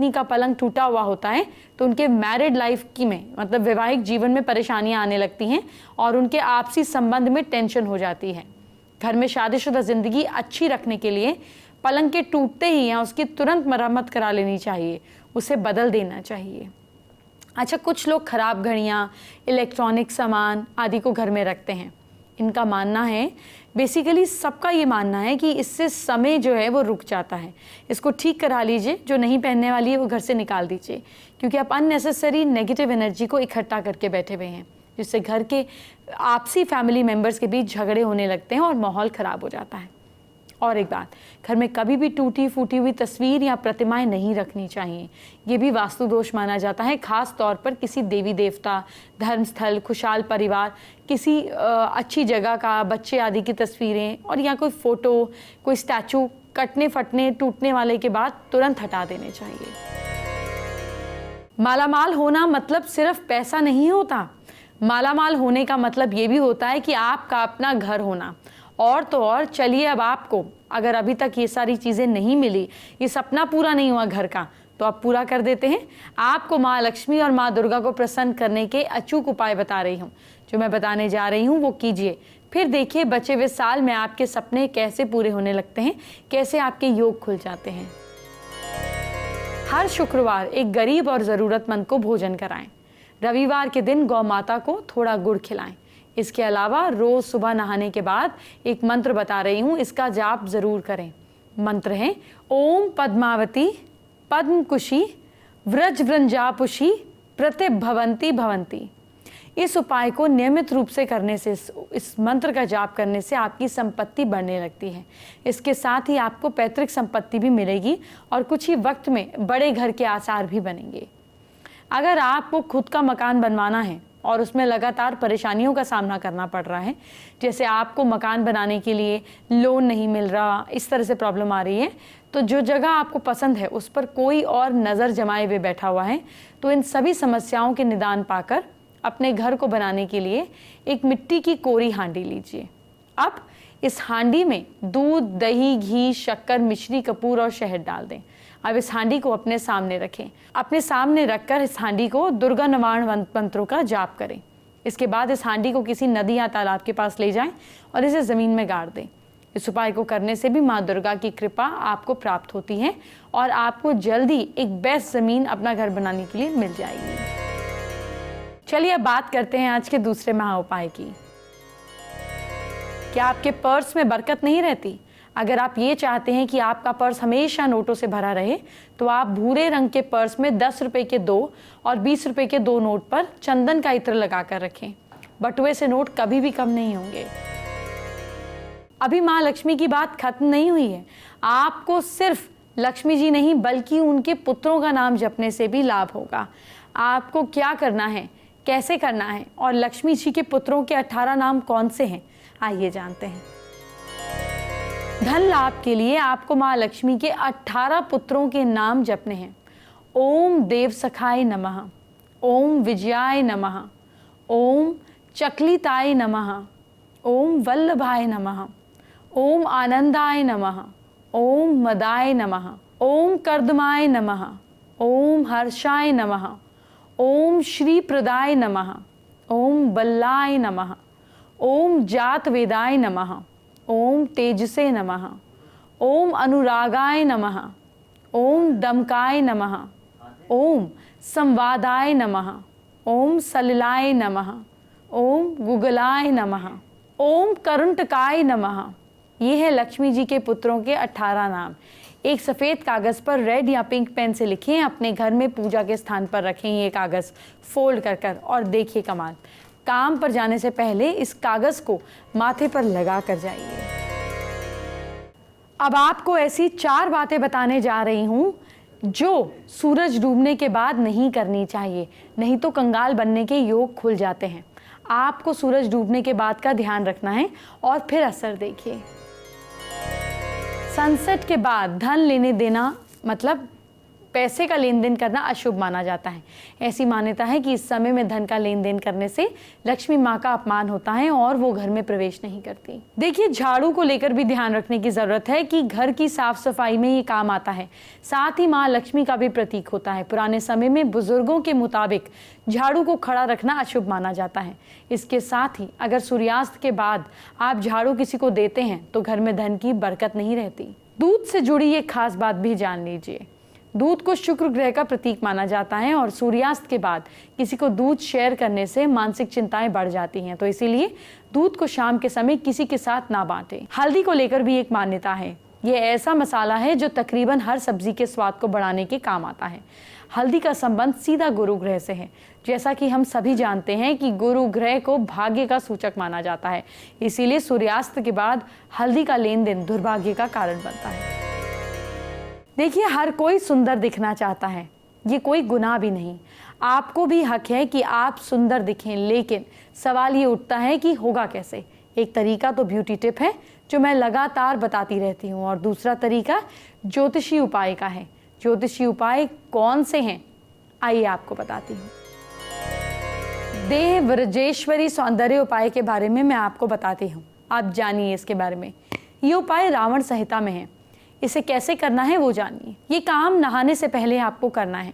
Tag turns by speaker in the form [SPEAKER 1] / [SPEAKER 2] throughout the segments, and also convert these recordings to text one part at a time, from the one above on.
[SPEAKER 1] पत्नी का पलंग टूटा हुआ होता है तो उनके मैरिड लाइफ की में मतलब वैवाहिक जीवन में परेशानियां आने लगती हैं और उनके आपसी संबंध में टेंशन हो जाती है। घर में शादीशुदा जिंदगी अच्छी रखने के लिए पलंग के टूटते ही या उसकी तुरंत मरम्मत करा लेनी चाहिए, उसे बदल देना चाहिए। अच्छा, कुछ लोग खराब घड़ियाँ, इलेक्ट्रॉनिक सामान आदि को घर में रखते हैं। इनका मानना है, बेसिकली सबका ये मानना है कि इससे समय जो है वो रुक जाता है। इसको ठीक करा लीजिए, जो नहीं पहनने वाली है वो घर से निकाल दीजिए, क्योंकि आप अननेसेसरी नेगेटिव एनर्जी को इकट्ठा करके बैठे हुए हैं, जिससे घर के आपसी फैमिली मेम्बर्स के बीच झगड़े होने लगते हैं और माहौल ख़राब हो जाता है। और एक बात, घर में कभी भी टूटी फूटी हुई तस्वीर या प्रतिमाएं नहीं रखनी चाहिए। ये भी वास्तु दोष माना जाता है, खास तौर पर किसी देवी देवता, धर्मस्थल, खुशहाल परिवार, किसी अच्छी जगह का, बच्चे आदि की तस्वीरें और या कोई फ़ोटो, कोई स्टैचू कटने फटने टूटने वाले के बाद तुरंत हटा देने चाहिए। मालामाल होना मतलब सिर्फ पैसा नहीं होता। मालामाल होने का मतलब ये भी होता है कि आपका अपना घर होना। और तो और चलिए, अब आपको अगर अभी तक ये सारी चीज़ें नहीं मिली, ये सपना पूरा नहीं हुआ घर का, तो आप पूरा कर देते हैं। आपको माँ लक्ष्मी और माँ दुर्गा को प्रसन्न करने के अचूक उपाय बता रही हूँ। जो मैं बताने जा रही हूँ वो कीजिए, फिर देखिए बचे हुए साल में आपके सपने कैसे पूरे होने लगते हैं, कैसे आपके योग खुल जाते हैं। हर शुक्रवार एक गरीब और ज़रूरतमंद को भोजन कराएं। रविवार के दिन गौ माता को थोड़ा गुड़ खिलाएं। इसके अलावा रोज सुबह नहाने के बाद एक मंत्र बता रही हूँ, इसका जाप जरूर करें। मंत्र है ओम पद्मावती पद्मकुशी व्रजव्रंजापुषी प्रतिभवंती भवंती। इस उपाय को नियमित रूप से करने से, इस मंत्र का जाप करने से आपकी संपत्ति बढ़ने लगती है। इसके साथ ही आपको पैतृक संपत्ति भी मिलेगी और कुछ ही वक्त में बड़े घर के आसार भी बनेंगे। अगर आपको खुद का मकान बनवाना है और उसमें लगातार परेशानियों का सामना करना पड़ रहा है, जैसे आपको मकान बनाने के लिए लोन नहीं मिल रहा, इस तरह से प्रॉब्लम आ रही है, तो जो जगह आपको पसंद है उस पर कोई और नज़र जमाए हुए बैठा हुआ है, तो इन सभी समस्याओं के निदान पाकर अपने घर को बनाने के लिए एक मिट्टी की कोरी हांडी लीजिए। अब इस हांडी में दूध, दही, घी, शक्कर, मिश्री, कपूर और शहद डाल दें। अब इस हांडी को अपने सामने रखें। अपने सामने रखकर इस हांडी को दुर्गा निवारण मंत्रों का जाप करें। इसके बाद इस हांडी को किसी नदी या तालाब के पास ले जाएं और इसे ज़मीन में गाड़ दें। इस उपाय को करने से भी माँ दुर्गा की कृपा आपको प्राप्त होती है और आपको जल्दी एक बेस्ट ज़मीन अपना घर बनाने के लिए मिल जाएगी। चलिए अब बात करते हैं आज के दूसरे महा उपाय की। क्या आपके पर्स में बरकत नहीं रहती? अगर आप ये चाहते हैं कि आपका पर्स हमेशा नोटों से भरा रहे, तो आप भूरे रंग के पर्स में 10 रुपए के 2 और 20 रुपए के 2 नोट पर चंदन का इत्र लगाकर रखें। बटुए से नोट कभी भी कम नहीं होंगे। अभी माँ लक्ष्मी की बात खत्म नहीं हुई है। आपको सिर्फ लक्ष्मी जी नहीं बल्कि उनके पुत्रों का नाम जपने से भी लाभ होगा। आपको क्या करना है, कैसे करना है और लक्ष्मी जी के पुत्रों के 18 नाम कौन से हैं, आइए जानते हैं। धन लाभ के लिए आपको माँ लक्ष्मी के 18 पुत्रों के नाम जपने हैं। ओम देव सखाय नमः, ओम विजयाय नमः, ओम चकलिताय नमः, ओम वल्लभाय नमः, ओम आनंदाय नमः, ओम मदाय नमः, ओम कर्दमाय नमः, ओम हर्षाय नमः, ओम श्रीप्रदाय नमः, ओम बल्लाय नमः, ओम जातवेदाय नमः, ओम तेजसे नमः, ओम अनुरागाय नमः, ओम दमकाय नमः, ओम संवादाय नमः, ओम सलिलाय नमः, ओम गुगलाय नमः, ओम करुणटकाय नमः। ये है लक्ष्मी जी के पुत्रों के 18 नाम। एक सफ़ेद कागज़ पर रेड या पिंक पेन से लिखें, अपने घर में पूजा के स्थान पर रखें ये कागज़ फोल्ड कर और देखिए कमाल। काम पर जाने से पहले इस कागज़ को माथे पर लगा कर जाइए। अब आपको ऐसी 4 बातें बताने जा रही हूँ जो सूरज डूबने के बाद नहीं करनी चाहिए, नहीं तो कंगाल बनने के योग खुल जाते हैं। आपको सूरज डूबने के बाद का ध्यान रखना है और फिर असर देखिए। सनसेट के बाद धन लेने देना मतलब पैसे का लेन देन करना अशुभ माना जाता है। ऐसी मान्यता है कि इस समय में धन का लेन देन करने से लक्ष्मी माँ का अपमान होता है और वो घर में प्रवेश नहीं करती। देखिए, झाड़ू को लेकर भी ध्यान रखने की जरूरत है कि घर की साफ सफाई में ये काम आता है, साथ ही माँ लक्ष्मी का भी प्रतीक होता है। पुराने समय में बुजुर्गों के मुताबिक झाड़ू को खड़ा रखना अशुभ माना जाता है। इसके साथ ही अगर सूर्यास्त के बाद आप झाड़ू किसी को देते हैं तो घर में धन की बरकत नहीं रहती। दूध से जुड़ी एक खास बात भी जान लीजिए। दूध को शुक्र ग्रह का प्रतीक माना जाता है और सूर्यास्त के बाद किसी को दूध शेयर करने से मानसिक चिंताएं बढ़ जाती हैं, तो इसीलिए दूध को शाम के समय किसी के साथ ना बांटें। हल्दी को लेकर भी एक मान्यता है। ये ऐसा मसाला है जो तकरीबन हर सब्जी के स्वाद को बढ़ाने के काम आता है। हल्दी का संबंध सीधा गुरु ग्रह से है। जैसा कि हम सभी जानते हैं कि गुरु ग्रह को भाग्य का सूचक माना जाता है, इसीलिए सूर्यास्त के बाद हल्दी का लेन देन दुर्भाग्य का कारण बनता है। देखिए, हर कोई सुंदर दिखना चाहता है, ये कोई गुनाह भी नहीं। आपको भी हक है कि आप सुंदर दिखें, लेकिन सवाल ये उठता है कि होगा कैसे। एक तरीका तो ब्यूटी टिप है जो मैं लगातार बताती रहती हूँ, और दूसरा तरीका ज्योतिषी उपाय का है। ज्योतिषी उपाय कौन से हैं, आइए आपको बताती हूँ। देह व्रजेश्वरी सौंदर्य उपाय के बारे में मैं आपको बताती हूँ, आप जानिए इसके बारे में। ये उपाय रावण संहिता में है। इसे कैसे करना है वो जानिए। ये काम नहाने से पहले आपको करना है।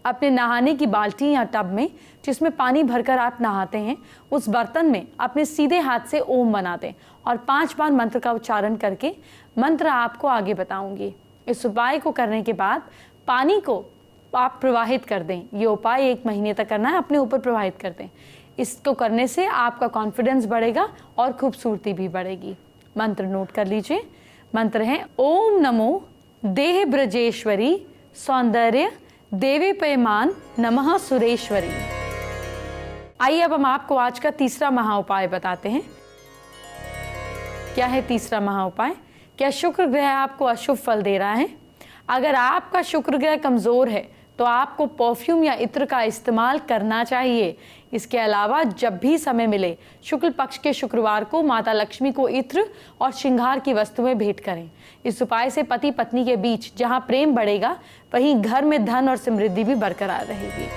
[SPEAKER 1] अपने नहाने की बाल्टी या टब में जिसमें पानी भरकर आप नहाते हैं, उस बर्तन में अपने सीधे हाथ से ओम बना दें और 5 बार मंत्र का उच्चारण करके मंत्र आपको आगे बताऊंगी। इस उपाय को करने के बाद पानी को आप प्रवाहित कर दें। ये उपाय 1 महीने तक करना है, अपने ऊपर प्रवाहित कर दें। इसको करने से आपका कॉन्फिडेंस बढ़ेगा और खूबसूरती भी बढ़ेगी। मंत्र नोट कर लीजिए। मंत्र है ओम नमो देह ब्रजेश्वरी सौंदर्य देवी पैमान नमः सुरेश्वरी। आइए अब हम आपको आज का तीसरा महा उपाय बताते हैं। क्या है तीसरा महा उपाय? क्या शुक्र ग्रह आपको अशुभ फल दे रहा है? अगर आपका शुक्र ग्रह कमजोर है तो आपको परफ्यूम या इत्र का इस्तेमाल करना चाहिए। इसके अलावा जब भी समय मिले शुक्ल पक्ष के शुक्रवार को माता लक्ष्मी को इत्र और श्रृंगार की वस्तुएं भेंट करें। इस उपाय से पति पत्नी के बीच जहां प्रेम बढ़ेगा, वहीं घर में धन और समृद्धि भी बरकरार रहेगी।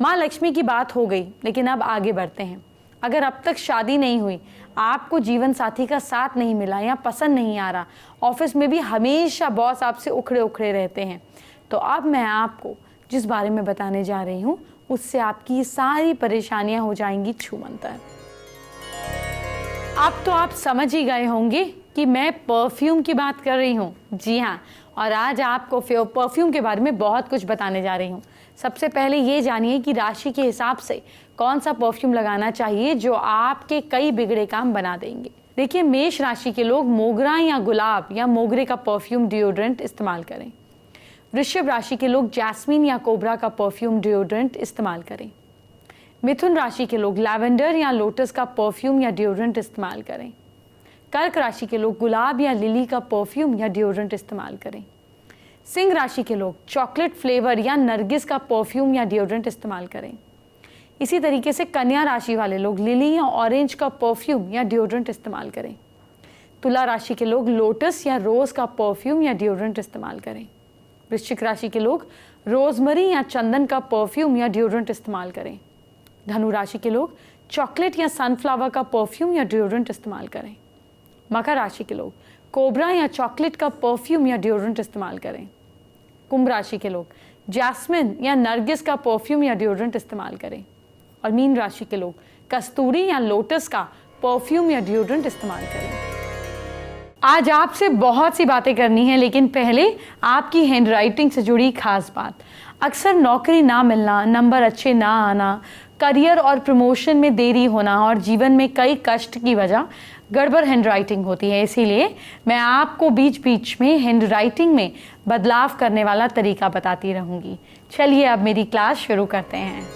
[SPEAKER 1] माँ लक्ष्मी की बात हो गई, लेकिन अब आगे बढ़ते हैं। अगर अब तक शादी नहीं हुई, आपको जीवन साथी का साथ नहीं मिला या पसंद नहीं आ रहा, ऑफिस में भी हमेशा बॉस आपसे उखड़े उखड़े रहते हैं, तो अब मैं आपको जिस बारे में बताने जा रही हूँ उससे आपकी सारी परेशानियां हो जाएंगी छूमंतर। अब तो आप समझ ही गए होंगे कि मैं परफ्यूम की बात कर रही हूँ। जी हाँ, और आज आपको परफ्यूम के बारे में बहुत कुछ बताने जा रही हूँ। सबसे पहले ये जानिए कि राशि के हिसाब से कौन सा परफ्यूम लगाना चाहिए जो आपके कई बिगड़े काम बना देंगे। देखिए, मेष राशि के लोग मोगरा या गुलाब या मोगरे का परफ्यूम डिओड्रेंट इस्तेमाल करें। वृषभ राशि के लोग जैस्मीन या कोबरा का परफ्यूम डिओड्रेंट इस्तेमाल करें। मिथुन राशि के लोग लैवेंडर या लोटस का परफ्यूम या डिओड्रेंट इस्तेमाल करें। कर्क राशि के लोग गुलाब या लिली का परफ्यूम या डिओड्रेंट इस्तेमाल करें। सिंह राशि के लोग चॉकलेट फ्लेवर या नरगिस का परफ्यूम या डिओड्रेंट इस्तेमाल करें। इसी तरीके से कन्या राशि वाले लोग लिली या ऑरेंज का परफ्यूम या डिओड्रेंट इस्तेमाल करें। तुला राशि के लोग लोटस या रोज का परफ्यूम या डिओड्रेंट इस्तेमाल करें। वृश्चिक राशि के लोग रोजमरी या चंदन का परफ्यूम या डिओड्रेंट इस्तेमाल करें। धनु राशि के लोग चॉकलेट या सनफ्लावर का परफ्यूम या डिओड्रेंट इस्तेमाल करें। मकर राशि के लोग कोबरा या चॉकलेट का परफ्यूम या डिओड्रेंट इस्तेमाल करें। कुंभ राशि के लोग जैस्मिन या नरगिस का परफ्यूम या डिओड्रेंट इस्तेमाल करें। और मीन राशि के लोग कस्तूरी या लोटस का परफ्यूम या डिओड्रेंट इस्तेमाल करें। आज आपसे बहुत सी बातें करनी है, लेकिन पहले आपकी हैंडराइटिंग से जुड़ी खास बात। अक्सर नौकरी ना मिलना, नंबर अच्छे ना आना, करियर और प्रमोशन में देरी होना और जीवन में कई कष्ट की वजह गड़बड़ हैंडराइटिंग होती है। इसीलिए मैं आपको बीच बीच में हैंडराइटिंग में बदलाव करने वाला तरीका बताती रहूँगी। चलिए अब मेरी क्लास शुरू करते हैं।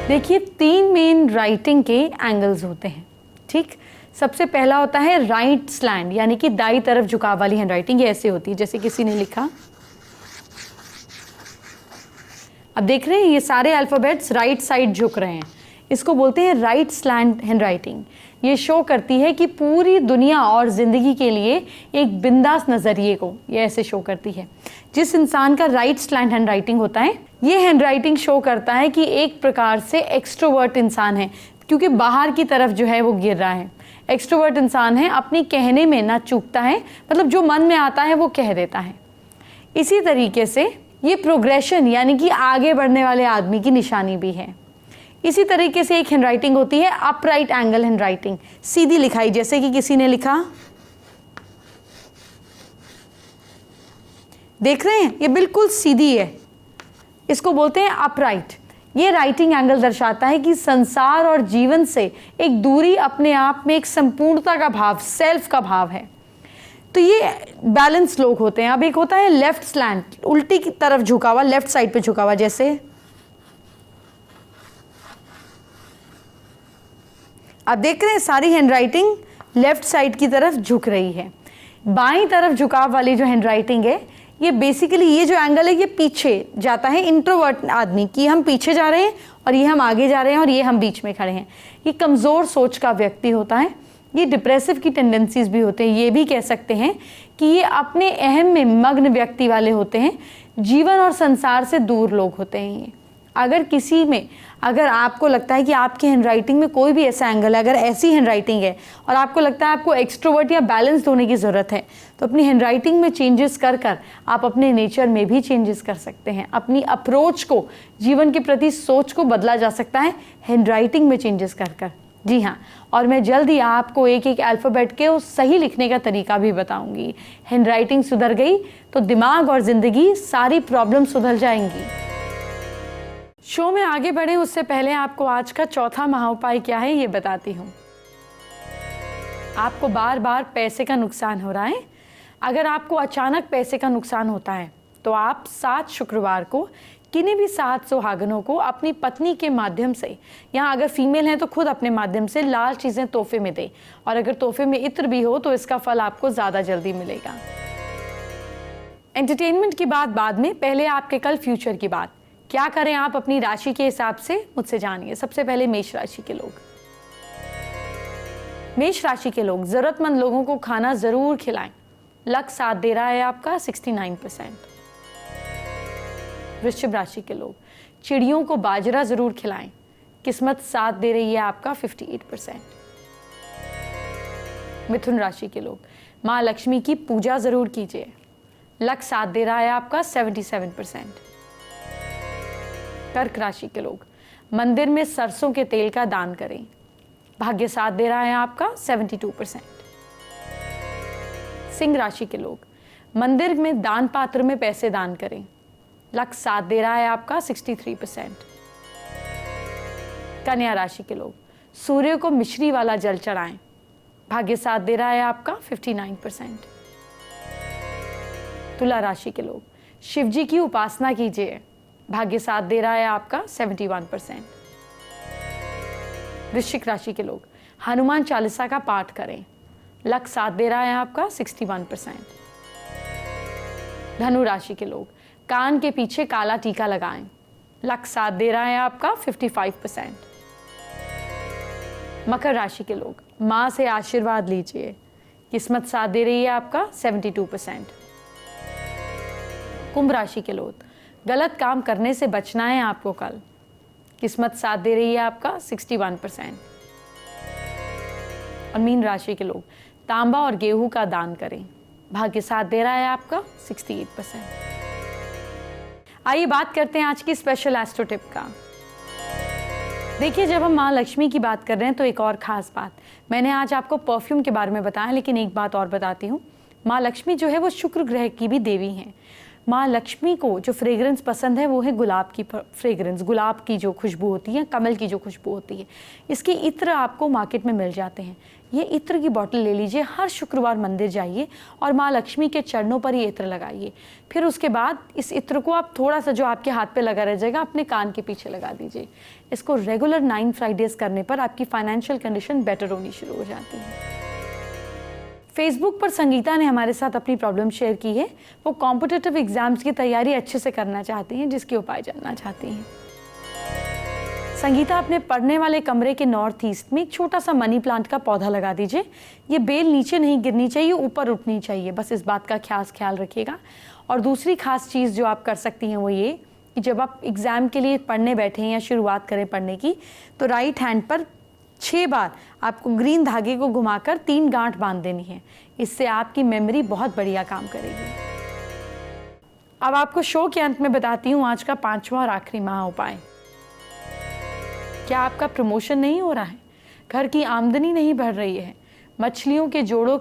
[SPEAKER 1] देखिए, 3 मेन राइटिंग के एंगल्स होते हैं, ठीक। सबसे पहला होता है राइट स्लैंड, यानी कि दाई तरफ झुकाव वाली हैंडराइटिंग। ये ऐसे होती है जैसे किसी ने लिखा। अब देख रहे हैं ये सारे अल्फाबेट्स राइट साइड झुक रहे हैं, इसको बोलते हैं राइट स्लैंड हैंडराइटिंग। ये शो करती है कि पूरी दुनिया और ज़िंदगी के लिए एक बिंदास नज़रिए को ये ऐसे शो करती है। जिस इंसान का राइट स्लैंट हैंड राइटिंग होता है, ये हैंड राइटिंग शो करता है कि एक प्रकार से एक्सट्रोवर्ट इंसान है, क्योंकि बाहर की तरफ जो है वो गिर रहा है। एक्सट्रोवर्ट इंसान है, अपने कहने में ना चूकता है, मतलब जो मन में आता है वो कह देता है। इसी तरीके से ये प्रोग्रेशन यानी कि आगे बढ़ने वाले आदमी की निशानी भी है। इसी तरीके से एक हैंडराइटिंग होती है अपराइट एंगल हैंडराइटिंग, सीधी लिखाई, जैसे कि किसी ने लिखा, देख रहे हैं ये बिल्कुल सीधी है, इसको बोलते हैं अपराइट। ये राइटिंग एंगल दर्शाता है कि संसार और जीवन से एक दूरी, अपने आप में एक संपूर्णता का भाव, सेल्फ का भाव है। तो ये बैलेंस लोग होते हैं। अब एक होता है लेफ्ट स्लैंट, उल्टी की तरफ झुका हुआ, लेफ्ट साइड पे झुका हुआ, जैसे आप देख रहे हैं सारी हैंडराइटिंग लेफ्ट साइड की तरफ झुक रही है। बाईं तरफ झुकाव वाली जो हैंडराइटिंग है, ये बेसिकली ये जो एंगल है ये पीछे जाता है इंट्रोवर्ट आदमी की, हम पीछे जा रहे हैं और ये हम आगे जा रहे हैं और ये हम बीच में खड़े हैं। ये कमज़ोर सोच का व्यक्ति होता है, ये डिप्रेसिव की टेंडेंसीज भी होते हैं। ये भी कह सकते हैं कि ये अपने अहम में मग्न व्यक्ति वाले होते हैं, जीवन और संसार से दूर लोग होते हैं ये। अगर किसी में, अगर आपको लगता है कि आपकी हैंडराइटिंग में कोई भी ऐसा एंगल है, अगर ऐसी हैंडराइटिंग है और आपको लगता है आपको एक्सट्रोवर्ट या बैलेंस्ड होने की ज़रूरत है, तो अपनी हैंडराइटिंग में चेंजेस कर कर आप अपने नेचर में भी चेंजेस कर सकते हैं। अपनी अप्रोच को, जीवन के प्रति सोच को बदला जा सकता है हैंडराइटिंग में चेंजेस कर कर। जी हाँ, और मैं जल्द ही आपको एक एक अल्फ़ाबेट के उस सही लिखने का तरीका भी बताऊंगी। हैंडराइटिंग सुधर गई तो दिमाग और ज़िंदगी सारी प्रॉब्लम सुधर जाएंगी। शो में आगे बढ़े उससे पहले आपको आज का चौथा महाउपाय क्या है ये बताती हूँ। आपको बार बार पैसे का नुकसान हो रहा है। अगर आपको अचानक पैसे का नुकसान होता है तो आप 7 शुक्रवार को किन्हीं भी 7 सुहागनों को अपनी पत्नी के माध्यम से, यहाँ अगर फीमेल हैं तो खुद अपने माध्यम से लाल चीज़ें तोहफे में दें, और अगर तोहफे में इत्र भी हो तो इसका फल आपको ज़्यादा जल्दी मिलेगा। एंटरटेनमेंट की बात बाद में, पहले आपके कल फ्यूचर की बात। क्या करें आप अपनी राशि के हिसाब से, मुझसे जानिए। सबसे पहले मेष राशि के लोग। मेष राशि के लोग जरूरतमंद लोगों को खाना जरूर खिलाएं। लक साथ दे रहा है आपका 69%। वृश्चिक राशि के लोग चिड़ियों को बाजरा जरूर खिलाएं। किस्मत साथ दे रही है आपका 58%। मिथुन राशि के लोग माँ लक्ष्मी की पूजा जरूर कीजिए। लक साथ दे रहा है आपका 77%। कर्क राशि के लोग मंदिर में सरसों के तेल का दान करें। भाग्य साथ दे रहा है आपका 72%। सिंह राशि के लोग मंदिर में दान पात्र में पैसे दान करें। लक साथ दे रहा है आपका 63%। कन्या राशि के लोग सूर्य को मिश्री वाला जल चढ़ाएं। भाग्य साथ दे रहा है आपका 59%। तुला राशि के लोग शिवजी की उपासना कीजिए। भाग्य साथ दे रहा है आपका 71%। वृश्चिक राशि के लोग हनुमान चालीसा का पाठ करें। लक साथ दे रहा है आपका 61%। धनु राशि के लोग कान के पीछे काला टीका लगाएं। लक साथ दे रहा है आपका 55%। मकर राशि के लोग मां से आशीर्वाद लीजिए। किस्मत साथ दे रही है आपका 72%। कुंभ राशि के लोग गलत काम करने से बचना है आपको कल। किस्मत साथ दे रही है आपका 61%। और मीन राशि के लोग तांबा और गेहूं का दान करें। भाग्य साथ दे रहा है आपका 68%। आइए बात करते हैं आज की स्पेशल एस्ट्रो टिप का। देखिए, जब हम माँ लक्ष्मी की बात कर रहे हैं तो एक और ख़ास बात, मैंने आज आपको परफ्यूम के बारे में बताया, लेकिन एक बात और बताती हूँ। माँ लक्ष्मी जो है वो शुक्र ग्रह की भी देवी हैं। माँ लक्ष्मी को जो फ्रेग्रेंस पसंद है वो है गुलाब की फ्रेग्रेंस, गुलाब की जो खुशबू होती है, कमल की जो खुशबू होती है। इसके इत्र आपको मार्केट में मिल जाते हैं। ये इत्र की बॉटल ले लीजिए, हर शुक्रवार मंदिर जाइए और माँ लक्ष्मी के चरणों पर ये इत्र लगाइए। फिर उसके बाद इस इत्र को आप थोड़ा सा जो आपके हाथ पे लगा रह जाएगा अपने कान के पीछे लगा दीजिए। इसको रेगुलर 9 फ्राइडेज करने पर आपकी फाइनेंशियल कंडीशन बेटर होनी शुरू हो जाती है। फेसबुक पर संगीता ने हमारे साथ अपनी प्रॉब्लम शेयर की है। वो कॉम्पिटिटिव एग्जाम्स की तैयारी अच्छे से करना चाहती हैं, जिसके उपाय जानना चाहती हैं। संगीता, अपने पढ़ने वाले कमरे के नॉर्थ ईस्ट में एक छोटा सा मनी प्लांट का पौधा लगा दीजिए। ये बेल नीचे नहीं गिरनी चाहिए, ऊपर उठनी चाहिए, बस इस बात का खास ख्याल रखिएगा। और दूसरी खास चीज़ जो आप कर सकती हैं वो ये कि जब आप एग्ज़ाम के लिए पढ़ने बैठें या शुरुआत करें पढ़ने की, तो राइट हैंड पर 6 बार आपको ग्रीन धागे को घुमाकर 3 गांठ बांध देनी है। इससे आपकी मेमोरी बहुत बढ़िया काम करेगी। अब आपको शो के अंत में बताती हूँ आज का 5वां और आखिरी महा उपाय। क्या आपका प्रमोशन नहीं हो रहा है? घर की आमदनी नहीं बढ़ रही है? मछली के जोड़े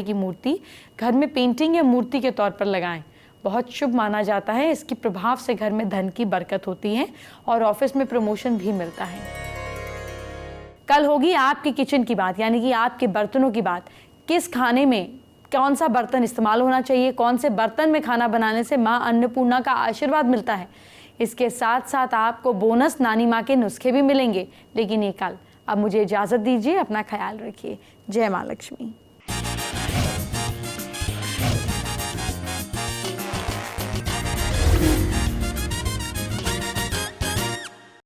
[SPEAKER 1] की मूर्ति घर में पेंटिंग या मूर्ति के तौर पर लगाएं। बहुत शुभ माना जाता है। इसके प्रभाव से घर में धन की बरकत होती है और ऑफिस में प्रमोशन भी मिलता है। कल होगी आपकी किचन की बात, यानी कि आपके बर्तनों की बात। किस खाने में कौन सा बर्तन इस्तेमाल होना चाहिए, कौन से बर्तन में खाना बनाने से माँ अन्नपूर्णा का आशीर्वाद मिलता है। इसके साथ साथ आपको बोनस नानी माँ के नुस्खे भी मिलेंगे, लेकिन ये कल। अब मुझे इजाज़त दीजिए, अपना ख्याल रखिए। जय माँ लक्ष्मी।